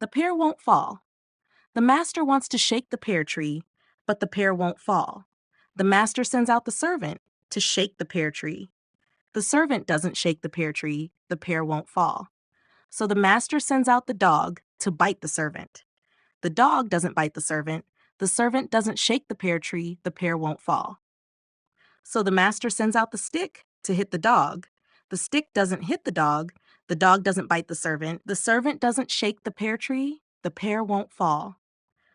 The pear won't fall. The master wants to shake the pear tree, but the pear won't fall. The master sends out the servant to shake the pear tree. The servant doesn't shake the pear tree, the pear won't fall. So the master sends out the dog to bite the servant. The dog doesn't bite the servant doesn't shake the pear tree, the pear won't fall. So the master sends out the stick to hit the dog. The stick doesn't hit the dog doesn't bite the servant doesn't shake the pear tree, the pear won't fall.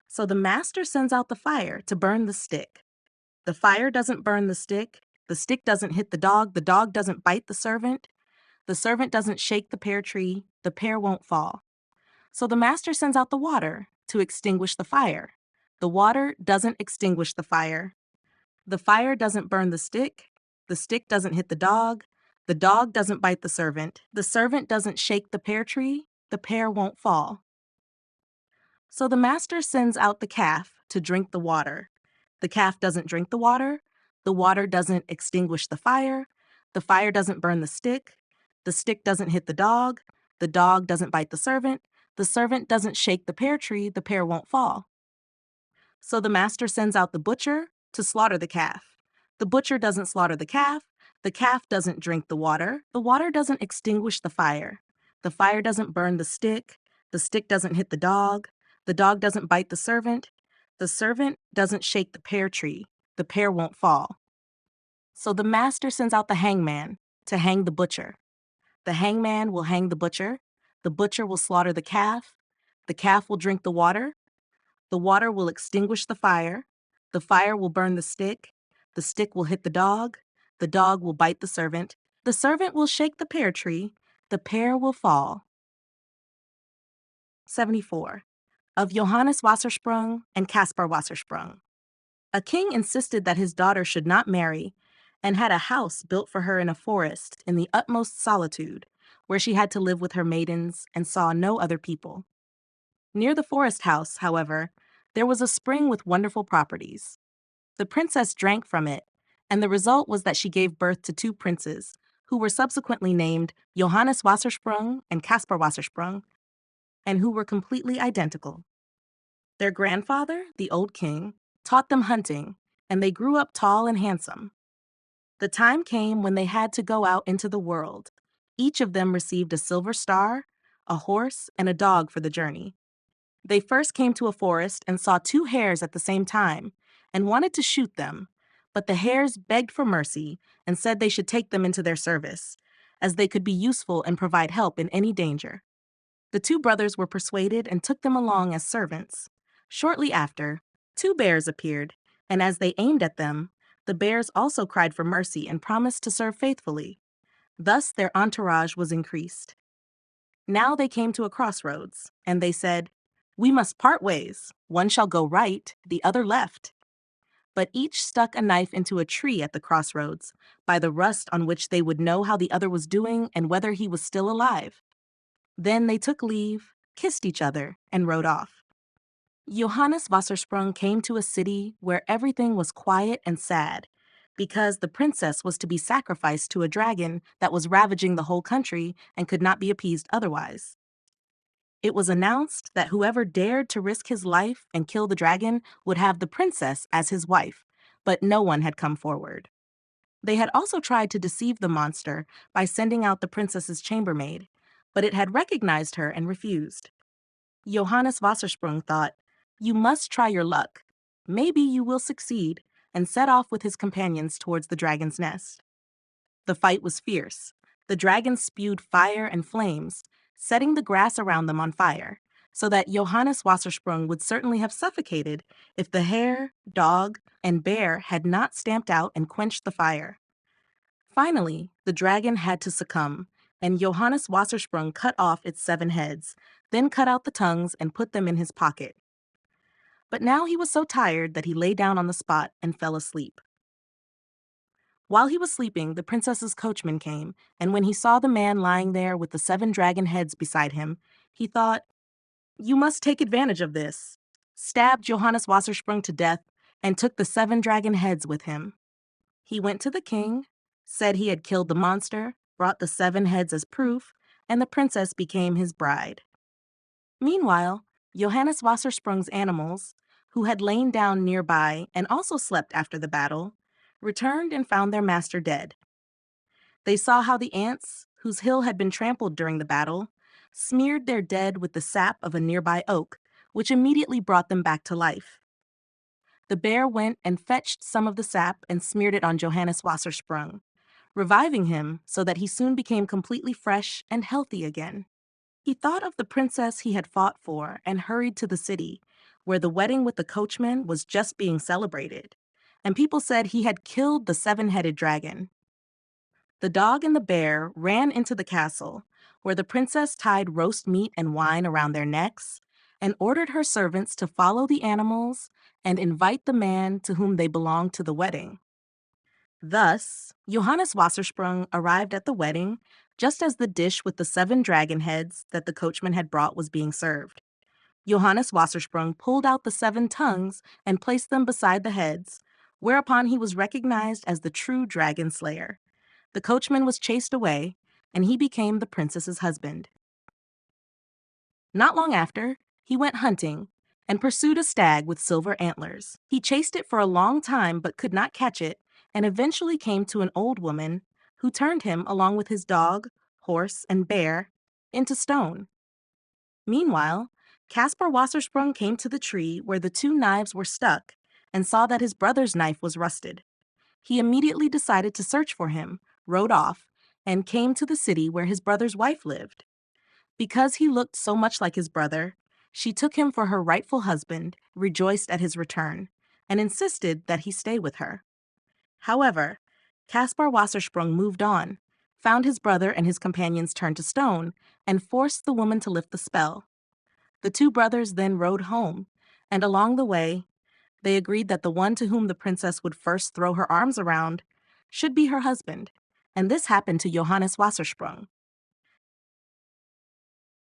So the master sends out the fire to burn the stick. The fire doesn't burn the stick doesn't hit the dog doesn't bite the servant doesn't shake the pear tree, the pear won't fall. So the master sends out the water to extinguish the fire. The water doesn't extinguish the fire doesn't burn the stick doesn't hit the dog doesn't bite the servant doesn't shake the pear tree, the pear won't fall. So the master sends out the calf to drink the water. The calf doesn't drink the water doesn't extinguish the fire doesn't burn the stick doesn't hit the dog doesn't bite the servant doesn't shake the pear tree, the pear won't fall. So the master sends out the butcher to slaughter the calf. The butcher doesn't slaughter the calf doesn't drink the water doesn't extinguish the fire doesn't burn the stick doesn't hit the dog doesn't bite the servant doesn't shake the pear tree, the pear won't fall. So the master sends out the hangman to hang the butcher. The hangman will hang the butcher will slaughter the calf will drink the water will extinguish the fire will burn the stick will hit the dog will bite the servant will shake the pear tree, the pear will fall. 74. Of Johannes Wassersprung and Caspar Wassersprung. A king insisted that his daughter should not marry and had a house built for her in a forest in the utmost solitude, where she had to live with her maidens and saw no other people. Near the forest house, however, there was a spring with wonderful properties. The princess drank from it, and the result was that she gave birth to 2 princes, who were subsequently named Johannes Wassersprung and Caspar Wassersprung, and who were completely identical. Their grandfather, the old king, taught them hunting, and they grew up tall and handsome. The time came when they had to go out into the world. Each of them received a silver star, a horse, and a dog for the journey. They first came to a forest and saw 2 hares at the same time and wanted to shoot them, but the hares begged for mercy and said they should take them into their service, as they could be useful and provide help in any danger. The 2 brothers were persuaded and took them along as servants. Shortly after, 2 bears appeared, and as they aimed at them, the bears also cried for mercy and promised to serve faithfully. Thus their entourage was increased. Now they came to a crossroads, and they said, "We must part ways. One shall go right, the other left." But each stuck a knife into a tree at the crossroads, by the rust on which they would know how the other was doing and whether he was still alive. Then they took leave, kissed each other, and rode off. Johannes Wassersprung came to a city where everything was quiet and sad, because the princess was to be sacrificed to a dragon that was ravaging the whole country and could not be appeased otherwise. It was announced that whoever dared to risk his life and kill the dragon would have the princess as his wife, but no one had come forward. They had also tried to deceive the monster by sending out the princess's chambermaid, but it had recognized her and refused. Johannes Wassersprung thought, "You must try your luck. Maybe you will succeed," and set off with his companions towards the dragon's nest. The fight was fierce. The dragon spewed fire and flames, setting the grass around them on fire, so that Johannes Wassersprung would certainly have suffocated if the hare, dog, and bear had not stamped out and quenched the fire. Finally, the dragon had to succumb, and Johannes Wassersprung cut off its 7 heads, then cut out the tongues and put them in his pocket. But now he was so tired that he lay down on the spot and fell asleep. While he was sleeping, the princess's coachman came, and when he saw the man lying there with the 7 dragon heads beside him, he thought, "You must take advantage of this," stabbed Johannes Wassersprung to death, and took the 7 dragon heads with him. He went to the king, said he had killed the monster, brought the 7 heads as proof, and the princess became his bride. Meanwhile, Johannes Wassersprung's animals, who had lain down nearby and also slept after the battle, returned and found their master dead. They saw how the ants, whose hill had been trampled during the battle, smeared their dead with the sap of a nearby oak, which immediately brought them back to life. The bear went and fetched some of the sap and smeared it on Johannes Wassersprung, reviving him so that he soon became completely fresh and healthy again. He thought of the princess he had fought for and hurried to the city, where the wedding with the coachman was just being celebrated, and people said he had killed the seven-headed dragon. The dog and the bear ran into the castle, where the princess tied roast meat and wine around their necks and ordered her servants to follow the animals and invite the man to whom they belonged to the wedding. Thus, Johannes Wassersprung arrived at the wedding just as the dish with the 7 dragon heads that the coachman had brought was being served. Johannes Wassersprung pulled out the 7 tongues and placed them beside the heads, whereupon he was recognized as the true dragon slayer. The coachman was chased away, and he became the princess's husband. Not long after, he went hunting and pursued a stag with silver antlers. He chased it for a long time but could not catch it, and eventually came to an old woman who turned him, along with his dog, horse, and bear, into stone. Meanwhile, Caspar Wassersprung came to the tree where the 2 knives were stuck and saw that his brother's knife was rusted. He immediately decided to search for him, rode off, and came to the city where his brother's wife lived. Because he looked so much like his brother, she took him for her rightful husband, rejoiced at his return, and insisted that he stay with her. However, Caspar Wassersprung moved on, found his brother and his companions turned to stone, and forced the woman to lift the spell. The 2 brothers then rode home, and along the way, they agreed that the one to whom the princess would first throw her arms around should be her husband, and this happened to Johannes Wassersprung.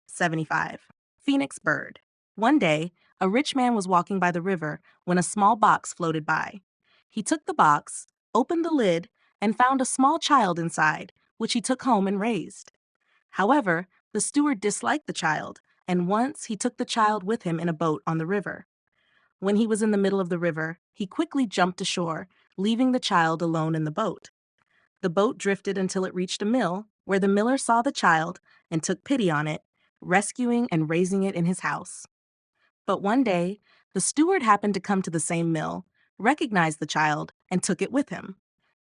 75. Phoenix Bird. One day, a rich man was walking by the river when a small box floated by. He took the box, opened the lid, and found a small child inside, which he took home and raised. However, the steward disliked the child, and once he took the child with him in a boat on the river. When he was in the middle of the river, he quickly jumped ashore, leaving the child alone in the boat. The boat drifted until it reached a mill, where the miller saw the child and took pity on it, rescuing and raising it in his house. But one day, the steward happened to come to the same mill, recognized the child, and took it with him.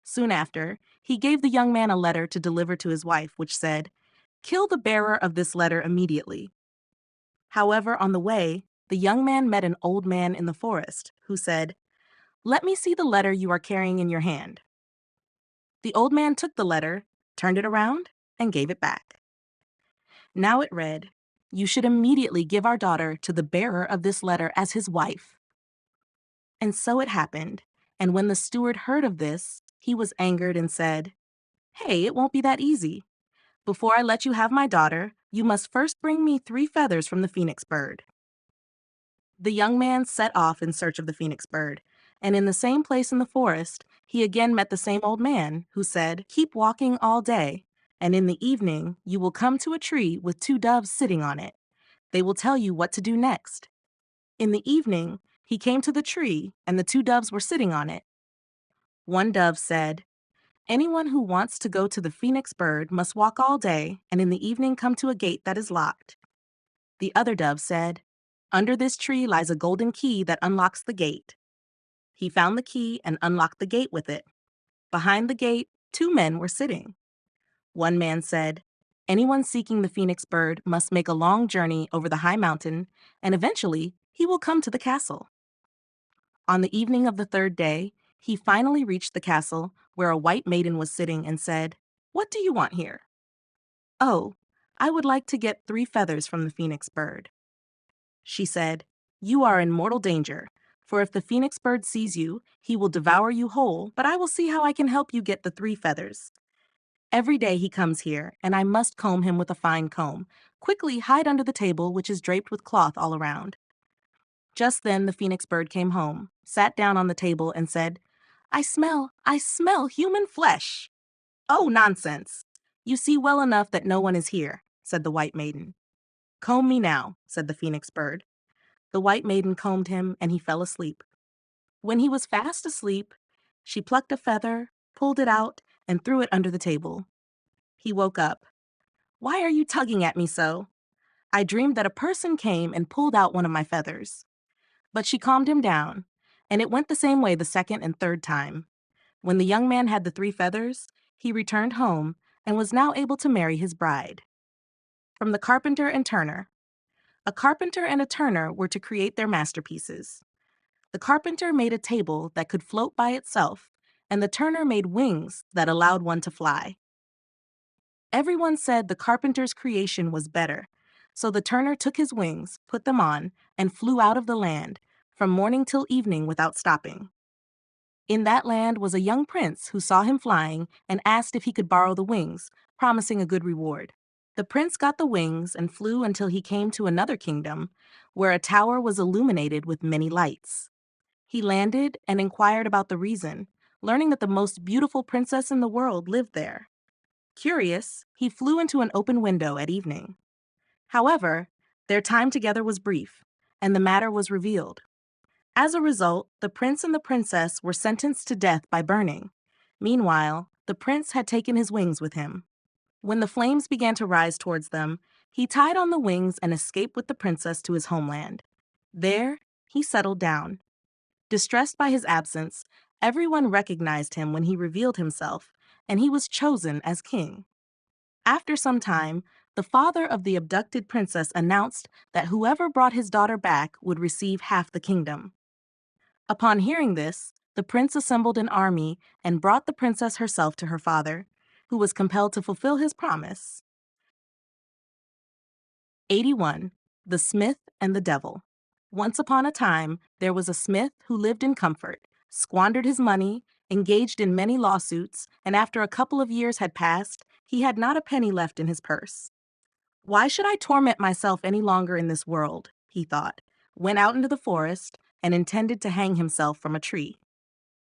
Soon after, he gave the young man a letter to deliver to his wife, which said, "Kill the bearer of this letter immediately." However, on the way, the young man met an old man in the forest, who said, "Let me see the letter you are carrying in your hand." The old man took the letter, turned it around, and gave it back. Now it read, "You should immediately give our daughter to the bearer of this letter as his wife." And so it happened, and when the steward heard of this, he was angered and said, "Hey, it won't be that easy. Before I let you have my daughter, you must first bring me 3 feathers from the phoenix bird." The young man set off in search of the phoenix bird, and in the same place in the forest, he again met the same old man, who said, "Keep walking all day, and in the evening you will come to a tree with 2 doves sitting on it. They will tell you what to do next." In the evening, he came to the tree, and the 2 doves were sitting on it. One dove said, "Anyone who wants to go to the phoenix bird must walk all day, and in the evening come to a gate that is locked." The other dove said, "Under this tree lies a golden key that unlocks the gate." He found the key and unlocked the gate with it. Behind the gate, 2 men were sitting. One man said, "Anyone seeking the phoenix bird must make a long journey over the high mountain, and eventually he will come to the castle." On the evening of the 3rd day, he finally reached the castle, where a white maiden was sitting, and said, "What do you want here?" "Oh, I would like to get 3 feathers from the phoenix bird." She said, "You are in mortal danger, for if the phoenix bird sees you, he will devour you whole, but I will see how I can help you get the 3 feathers. Every day he comes here, and I must comb him with a fine comb. Quickly hide under the table, which is draped with cloth all around." Just then the phoenix bird came home, sat down on the table, and said, I smell human flesh." "Oh, nonsense! You see well enough that no one is here," said the white maiden. "Comb me now," said the phoenix bird. The white maiden combed him, and he fell asleep. When he was fast asleep, she plucked a feather, pulled it out, and threw it under the table. He woke up. "Why are you tugging at me so?" "I dreamed that a person came and pulled out one of my feathers." But she calmed him down, and it went the same way the second and third time. When the young man had the 3 feathers, he returned home and was now able to marry his bride. From the Carpenter and Turner. A carpenter and a turner were to create their masterpieces. The carpenter made a table that could float by itself, and the turner made wings that allowed one to fly. Everyone said the carpenter's creation was better, so the turner took his wings, put them on, and flew out of the land, from morning till evening without stopping. In that land was a young prince who saw him flying and asked if he could borrow the wings, promising a good reward. The prince got the wings and flew until he came to another kingdom, where a tower was illuminated with many lights. He landed and inquired about the reason, learning that the most beautiful princess in the world lived there. Curious, he flew into an open window at evening. However, their time together was brief, and the matter was revealed. As a result, the prince and the princess were sentenced to death by burning. Meanwhile, the prince had taken his wings with him. When the flames began to rise towards them, he tied on the wings and escaped with the princess to his homeland. There, he settled down. Distressed by his absence, everyone recognized him when he revealed himself, and he was chosen as king. After some time, the father of the abducted princess announced that whoever brought his daughter back would receive half the kingdom. Upon hearing this, the prince assembled an army and brought the princess herself to her father, who was compelled to fulfill his promise. 81. The Smith and the Devil. Once upon a time, there was a smith who lived in comfort, squandered his money, engaged in many lawsuits, and after a couple of years had passed, he had not a penny left in his purse. "Why should I torment myself any longer in this world?" he thought, went out into the forest, and intended to hang himself from a tree.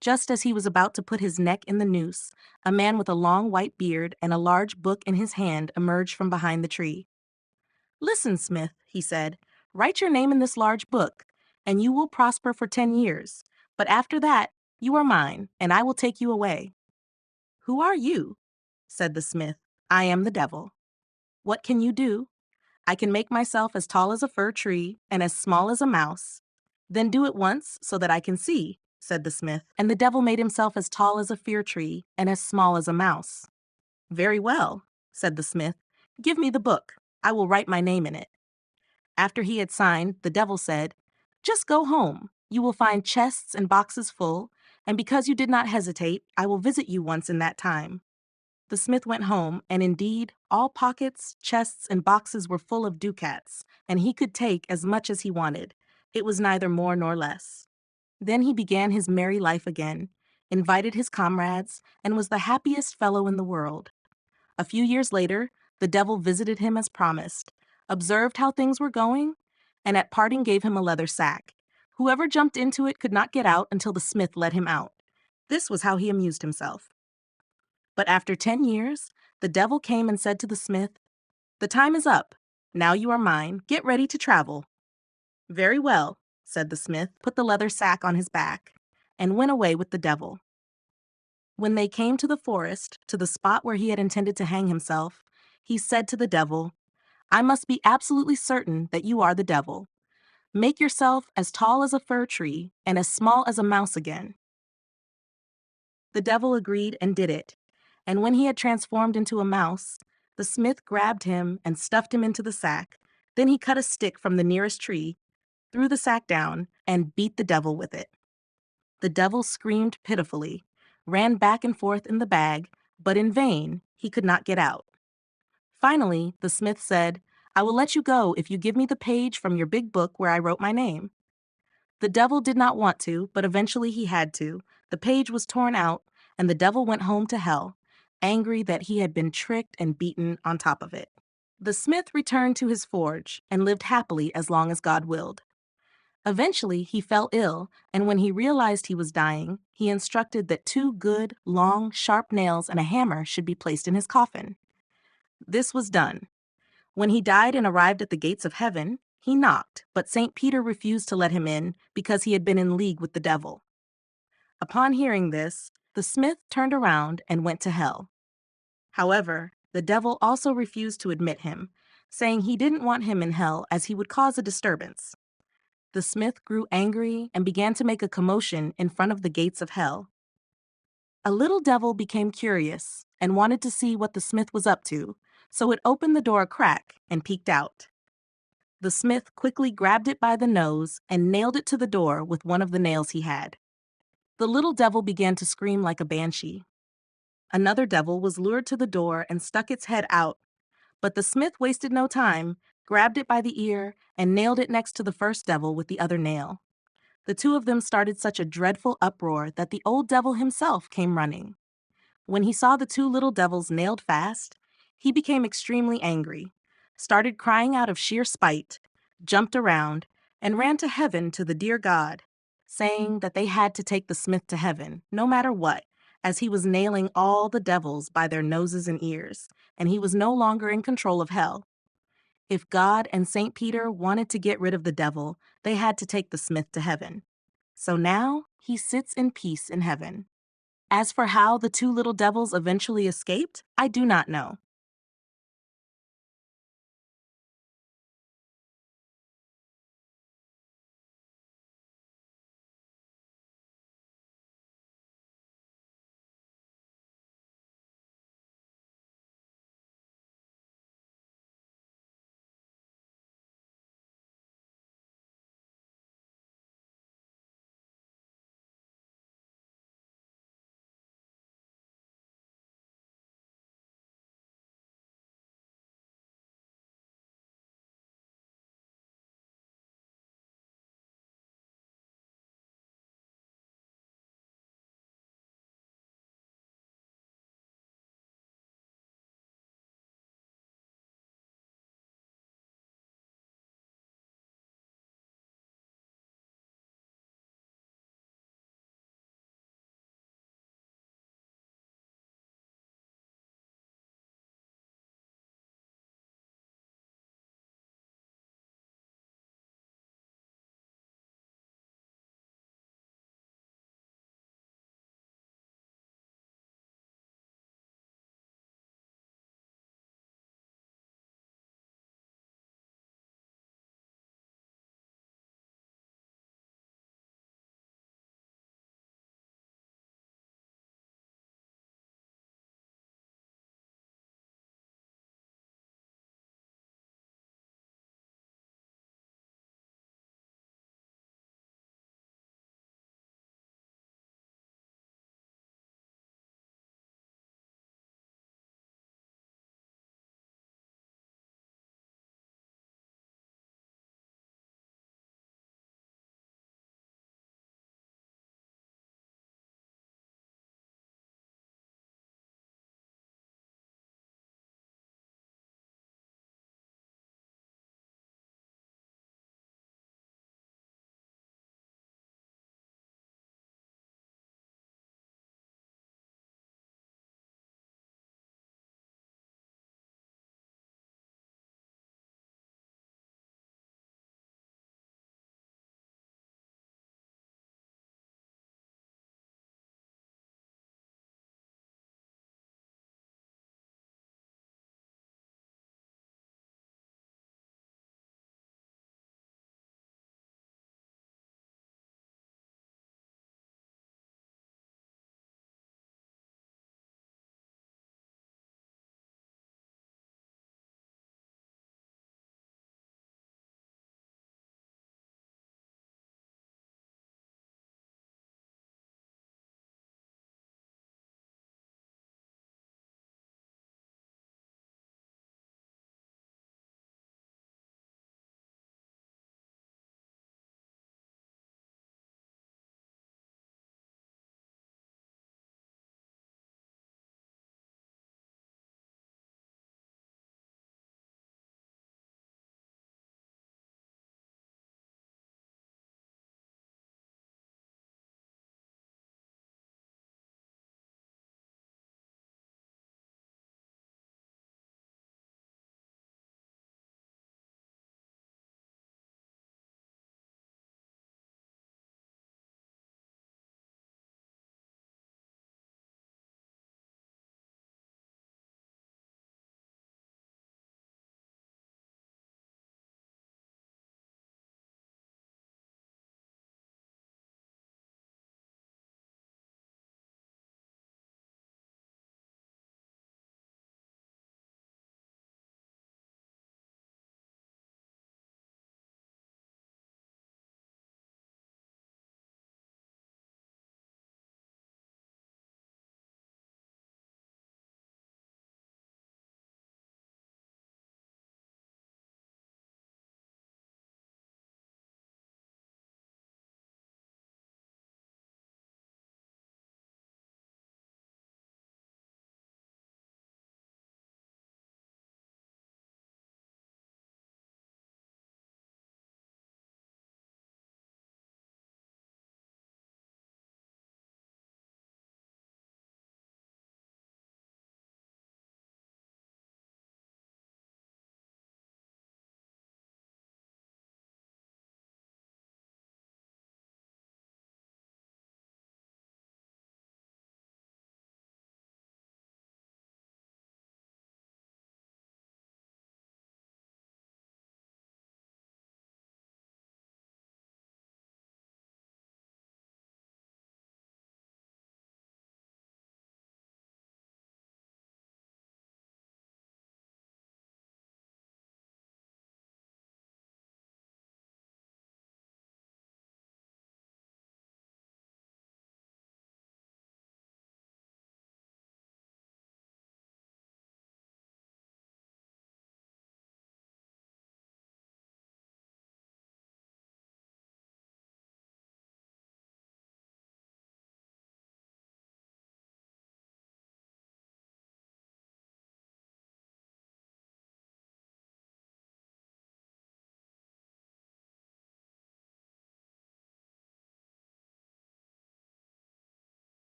Just as he was about to put his neck in the noose, a man with a long white beard and a large book in his hand emerged from behind the tree. "Listen, Smith," he said, "write your name in this large book, and you will prosper for 10 years. But after that, you are mine, and I will take you away." "Who are you?" said the smith. "I am the devil." "What can you do?" "I can make myself as tall as a fir tree and as small as a mouse." "Then do it once so that I can see," said the smith, and the devil made himself as tall as a fir tree and as small as a mouse. "Very well," said the smith. "Give me the book. I will write my name in it." After he had signed, the devil said, "Just go home. You will find chests and boxes full, and because you did not hesitate, I will visit you once in that time." The smith went home, and indeed, all pockets, chests, and boxes were full of ducats, and he could take as much as he wanted. It was neither more nor less. Then he began his merry life again, invited his comrades, and was the happiest fellow in the world. A few years later, the devil visited him as promised, observed how things were going, and at parting gave him a leather sack. Whoever jumped into it could not get out until the smith let him out. This was how he amused himself. But after 10 years, the devil came and said to the smith, "The time is up. Now you are mine. Get ready to travel." "Very well," said the smith, put the leather sack on his back, and went away with the devil. When they came to the forest, to the spot where he had intended to hang himself, he said to the devil, "I must be absolutely certain that you are the devil. Make yourself as tall as a fir tree and as small as a mouse again." The devil agreed and did it, and when he had transformed into a mouse, the smith grabbed him and stuffed him into the sack. Then he cut a stick from the nearest tree, threw the sack down, and beat the devil with it. The devil screamed pitifully, ran back and forth in the bag, but in vain, he could not get out. Finally, the smith said, "I will let you go if you give me the page from your big book where I wrote my name." The devil did not want to, but eventually he had to. The page was torn out, and the devil went home to hell, angry that he had been tricked and beaten on top of it. The smith returned to his forge and lived happily as long as God willed. Eventually, he fell ill, and when he realized he was dying, he instructed that 2 good, long, sharp nails and a hammer should be placed in his coffin. This was done. When he died and arrived at the gates of heaven, he knocked, but St. Peter refused to let him in because he had been in league with the devil. Upon hearing this, the smith turned around and went to hell. However, the devil also refused to admit him, saying he didn't want him in hell as he would cause a disturbance. The smith grew angry and began to make a commotion in front of the gates of hell. A little devil became curious and wanted to see what the smith was up to, so it opened the door a crack and peeked out. The smith quickly grabbed it by the nose and nailed it to the door with one of the nails he had. The little devil began to scream like a banshee. Another devil was lured to the door and stuck its head out, but the smith wasted no time, grabbed it by the ear, and nailed it next to the first devil with the other nail. The two of them started such a dreadful uproar that the old devil himself came running. When he saw the two little devils nailed fast, he became extremely angry, started crying out of sheer spite, jumped around, and ran to heaven to the dear God, saying that they had to take the smith to heaven, no matter what, as he was nailing all the devils by their noses and ears, and he was no longer in control of hell. If God and St. Peter wanted to get rid of the devil, they had to take the smith to heaven. So now he sits in peace in heaven. As for how the two little devils eventually escaped, I do not know.